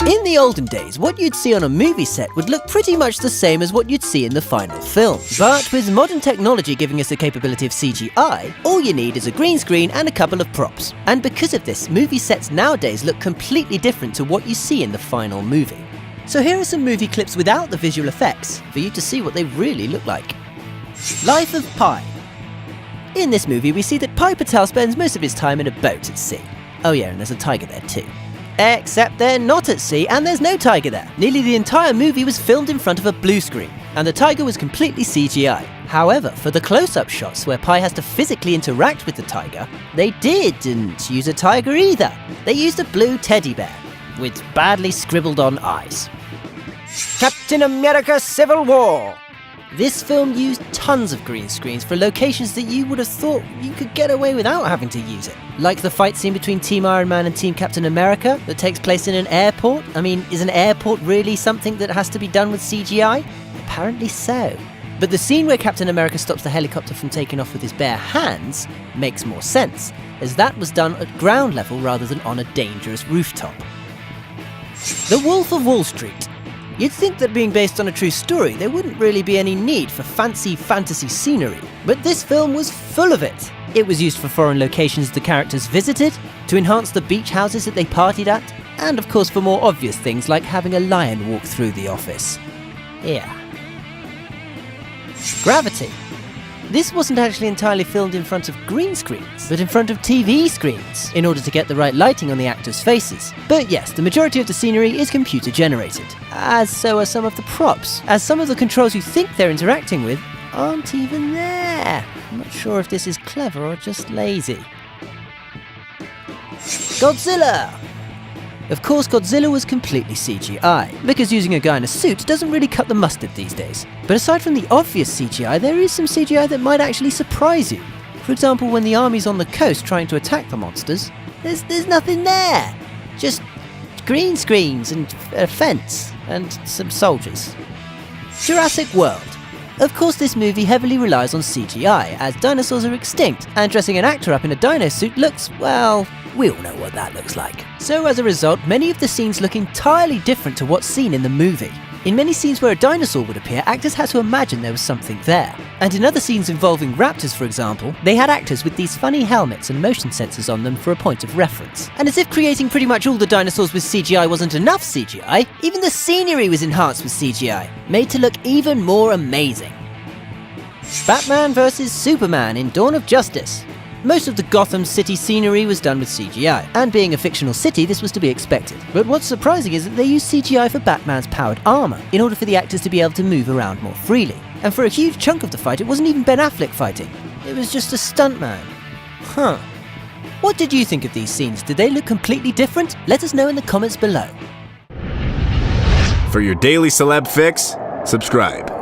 In the olden days, what you'd see on a movie set would look pretty much the same as what you'd see in the final film. But with modern technology giving us the capability of CGI, all you need is a green screen and a couple of props. And because of this, movie sets nowadays look completely different to what you see in the final movie. So here are some movie clips without the visual effects, for you to see what they really look like. Life of Pi. In this movie, we see that Pi Patel spends most of his time in a boat at sea. Oh yeah, and there's a tiger there too. Except they're not at sea and there's no tiger there. Nearly the entire movie was filmed in front of a blue screen, and the tiger was completely CGI. However, for the close-up shots where Pi has to physically interact with the tiger, they didn't use a tiger either. They used a blue teddy bear, with badly scribbled on eyes. Captain America Civil War. This film used tons of green screens for locations that you would have thought you could get away without having to use it. Like the fight scene between Team Iron Man and Team Captain America that takes place in an airport. I mean, is an airport really something that has to be done with CGI? Apparently so. But the scene where Captain America stops the helicopter from taking off with his bare hands makes more sense, as that was done at ground level rather than on a dangerous rooftop. The Wolf of Wall Street. You'd think that being based on a true story, there wouldn't really be any need for fancy fantasy scenery, but this film was full of it. It was used for foreign locations the characters visited, to enhance the beach houses that they partied at, and of course for more obvious things like having a lion walk through the office. Yeah. Gravity. This wasn't actually entirely filmed in front of green screens, but in front of TV screens, in order to get the right lighting on the actors' faces. But yes, the majority of the scenery is computer generated, as so are some of the props, as some of the controls you think they're interacting with aren't even there. I'm not sure if this is clever or just lazy. Godzilla! Of course, Godzilla was completely CGI, because using a guy in a suit doesn't really cut the mustard these days. But aside from the obvious CGI, there is some CGI that might actually surprise you. For example, when the army's on the coast trying to attack the monsters, there's nothing there. Just green screens and a fence and some soldiers. Jurassic World. Of course, this movie heavily relies on CGI, as dinosaurs are extinct, and dressing an actor up in a dino suit looks, well, we all know what that looks like. So as a result, many of the scenes look entirely different to what's seen in the movie. In many scenes where a dinosaur would appear, actors had to imagine there was something there. And in other scenes involving raptors, for example, they had actors with these funny helmets and motion sensors on them for a point of reference. And as if creating pretty much all the dinosaurs with CGI wasn't enough CGI, even the scenery was enhanced with CGI, made to look even more amazing. Batman vs Superman in Dawn of Justice. Most of the Gotham City scenery was done with CGI, and being a fictional city, this was to be expected. But what's surprising is that they used CGI for Batman's powered armor, in order for the actors to be able to move around more freely. And for a huge chunk of the fight, it wasn't even Ben Affleck fighting. It was just a stuntman. Huh. What did you think of these scenes? Did they look completely different? Let us know in the comments below. For your daily celeb fix, subscribe.